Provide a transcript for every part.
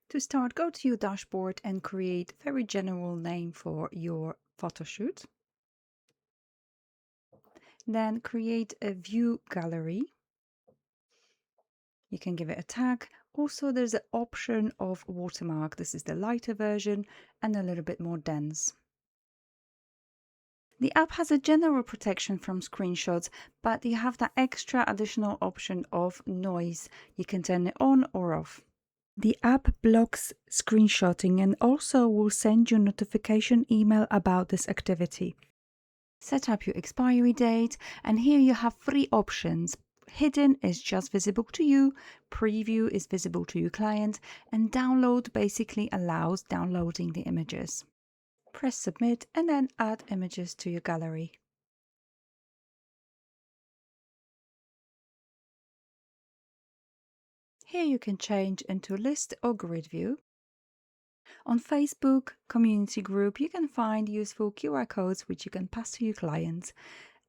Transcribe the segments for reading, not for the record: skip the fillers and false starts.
To start, go to your dashboard and create a very general name for your photo shoot. Then create a view gallery. You can give it a tag. Also, there's an option of watermark. This is the lighter version and a little bit more dense. The app has a general protection from screenshots, but you have that extra additional option of noise. You can turn it on or off. The app blocks screenshotting and also will send you a notification email about this activity. Set up your expiry date, and here you have three options. Hidden is just visible to you, preview is visible to your client, and download basically allows downloading the images. Press submit and then add images to your gallery. Here you can change into list or grid view. On Facebook community group, you can find useful QR codes which you can pass to your clients.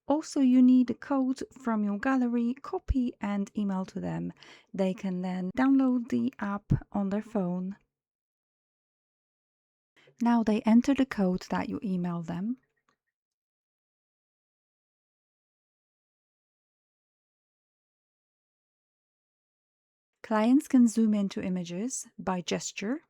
Also, you need a code from your gallery, copy and email to them. They can then download the app on their phone. Now they enter the code that you email them. Clients can zoom into images by gesture.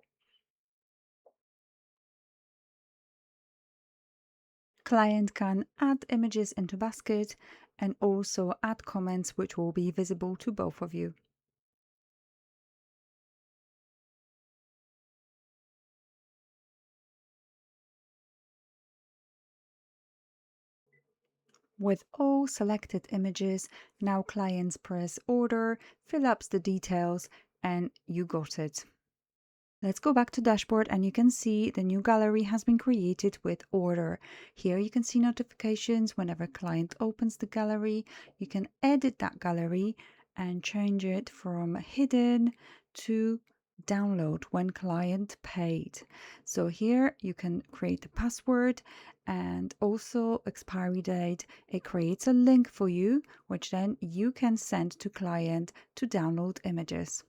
Client can add images into basket and also add comments which will be visible to both of you. With all selected images, now clients press order, fill up the details, and you got it. Let's go back to dashboard and you can see the new gallery has been created with order. Here you can see notifications whenever a client opens the gallery. You can edit that gallery and change it from hidden to download when client paid. So here you can create a password and also expiry date. It creates a link for you, which then you can send to client to download images.